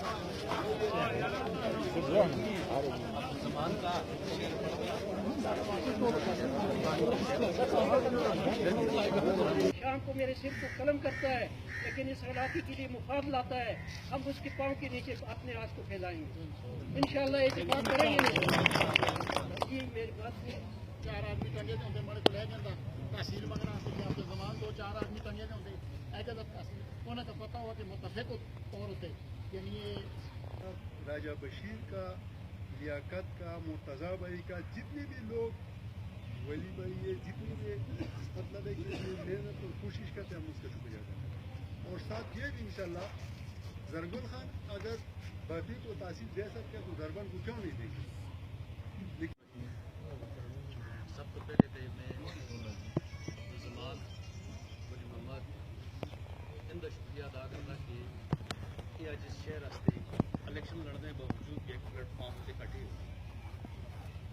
शाम को मेरे सिर को कलम करता है, लेकिन इस हालाती के लिए मुफाद लाता है। हम उसके पाँव के नीचे अपने राज को फैलाएंगे, इंशाअल्लाह इत्तेफाक करेंगे। जी मेरी बात है। 4 आदमी टंगे होंगे माड़े को लै जाता तहसील मंगना आपके जमान 2-4 आदमी टंगे होंगे ऐसे तहसील उन्हें तो पता हुआ कि मुतफिक तौर होते यानी ये राजा बशीर का, लियाकत का, मुर्तज़ा भाई का, जितने भी लोग वली भाई ये जितनी भी मतलब है कि मेहनत और कोशिश करते हैं हम उसका शुक्रिया करते हैं। और साथ ये भी इंशाल्लाह जरगुल खान अगर बाकी को तासीर दे सकते हैं तो दरबान को क्यों नहीं देंगे। सब तो पहले तो मैं जमान वली मोहम्मद इंदा शुक्रिया अदा करना कि अज इस शहर वास्ते इलेक्शन लड़ने के बावजूद भी एक प्लेटफॉर्म से इकट्ठे हो।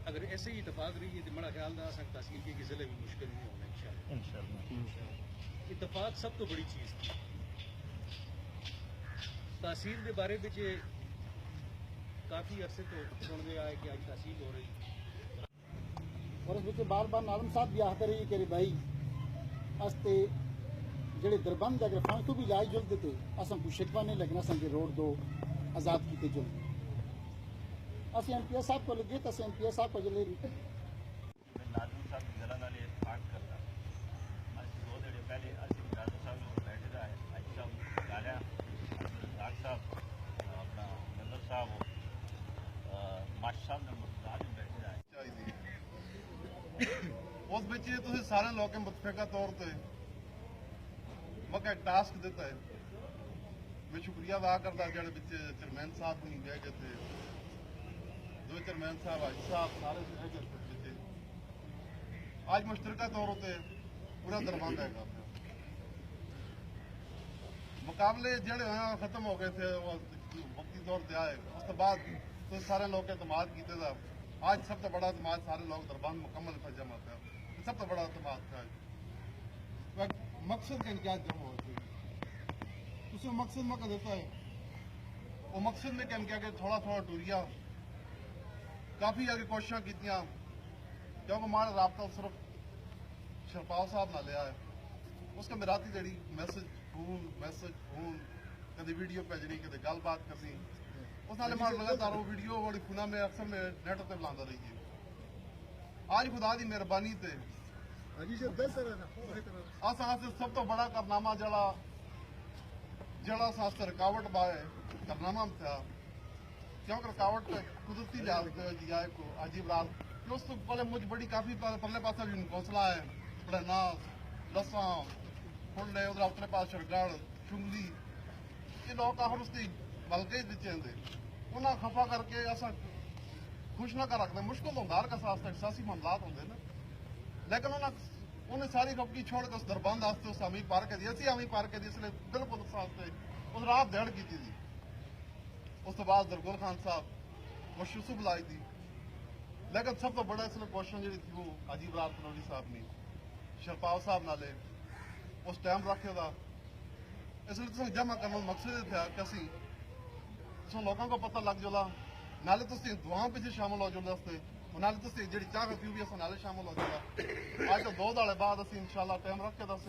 अगर ऐसे ही इतफाक रही है तो बड़ा ख्याल रहा सकता तहसील के जिले भी मुश्किल नहीं होना इंशाअल्लाह। इतफाक सब तो बड़ी चीज़ थी। तहसील के बारे में काफ़ी अरसे तो सुनते आए कि अज तहसील हो रही और उस बार बार नालम साहब भी आखते रही कि भाई अस्ते जेडे दरबंद अगर फांसू भी लाए जुलते थे असं को शिकवा नहीं लगना संगे रोड दो आज़ाद किए जुलते असं MPS साहब को लगे तो MPS साहब को जले नाजू साहब जरा नाले पाठ करता आज 2 दिन पहले असं नाजू साहब बैठे रहा है अच्छा गालिया राज साहब अपना नंदर साहब मास्टर साहब ने राज बैठे रहा है उस बच्चे तुझे सारे लोग मुतफिका तौर पर मका टास्क देता है। मैं शुक्रिया अदा करता जेडे बच्चे चेयरमैन साहब नहीं गए थे, 2 चेयरमैन साहब आज साहब सारे बच्चे आज मुश्तरका तौर पर पूरा दरबंद है। मुकाबले जेडे खत्म हो गए थे वो वक्ती तौर पर आए उस बाद तो सारे लोग एतमाद किए था। आज सब तो बड़ा एतमाद सारे लोग दरबंद मुकम्मल था जमा था, सब तो बड़ा एतमाद था। मकसद का क्या जमा होती उसे मकसद में कर देता है वो मकसद में क्या कि थोड़ा थोड़ा टूरिया काफ़ी आगे कोशिशें की क्योंकि हमारा रबता सिर्फ शरपाल साहब ना लिया है। उसका मेराती जड़ी मैसेज फोन कभी वीडियो भेजनी कभी गलबात करनी उस नाले मार लगातार वो वीडियो बड़ी खुना में अक्सर में नेट पर बुलाता रही है। आज खुदा की मेहरबानी से अस सब तो बड़ा कारनामा जड़ा रुकावट बाय कारनामा था क्योंकि रुकावट कुदरती लिहाज को अजीब रात उस तो पहले मुझ बड़ी काफ़ी पहले पास भी घोंसला है बड़ा नास लसा फुले उधर अपने पास शरगढ़ चुंगली ये लोग आखिर उसकी बल्कि दिचे उन्हें खफा करके ऐसा खुश ना कर रखते मुश्किल होता हर का एहसासी मामलात होंगे ना, लेकिन उन्हें सारी खपकी छोड़ के उस दरबंद वास्ते उस अमी पार के दी असी अमी पार के दी इसलिए बिल्कुल उस रात दड़ की थी। उस तो बाद दरगुल खान साहब मशूसू बुलाई थी, लेकिन सब तो बड़ा इसलिए क्वेश्चन जी थी वो अजीब रात कनौली साहब ने शरपाल साहब नाले उस टाइम रखे था। इसलिए तुम जमा करने मकसद था कि असी लोगों को पता लग जुला नाले तुम दुआओं पीछे शामिल हो जुले नाले तुम जी चाह पीओ भी नाले शामिल हो जुला। अज तो 2 दाड़े बाद असी इंशाल्लाह टाइम रख के दस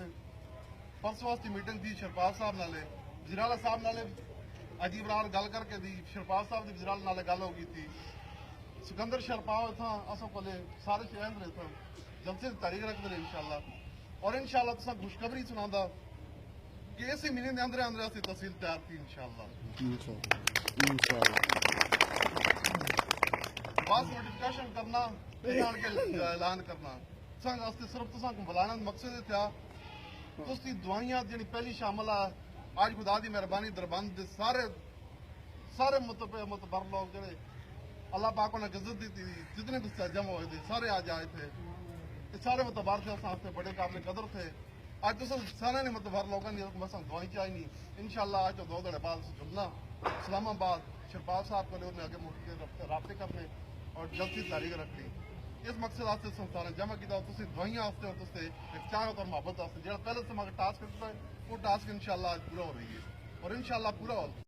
परसों वास्ते मीटिंग थी शरपाल साहब नाले वजीराला साहब नाले अजीब रात गल करके दी शरपाल साहब की वजीराला नाले गल हो गई थी। सिकंदर शरपाल इतना असों को सारे शहर रहे थे जलसे की तारीख रखते रहे इंशाल्लाह। और इंशाल्लाह तुसा खुशखबरी सुना कि इस महीने के अंदर अंदर असं तहसील तैयार थी इंशाल्लाह। बस नोटिफिकेशन करना ऐलान करना सिर्फ तुसा बुलाने का मकसद था उसकी दुआइयां जी पहली शामिल है। आज खुदा की मेहरबानी दरबंद सारे सारे मुतबर लोग जोड़े अल्लाह पाक ने इज्जत दी थी जितने भी जमा हुए थे सारे आज आए थे। ये सारे मुतबर थे उस बड़े काबिल कदर थे। आज तो सारे ने मुतबर लोगों ने बस दुआई चाहिए नहीं इंशाल्लाह। आज तो 2 दिन बाद जुलना इस्लामाबाद शरपाल साहब को आगे मुड़ के रबते करने और जल्द से तारीख रखनी इस मकसद वास्ते संस्थान जमा किया दुआइयां वास्ते एक चाहत और मोहब्बत वास्ते जो पहले से टास्क करता है वो टास्क इंशाल्लाह आज पूरा हो रही है और इंशाल्लाह पूरा हो।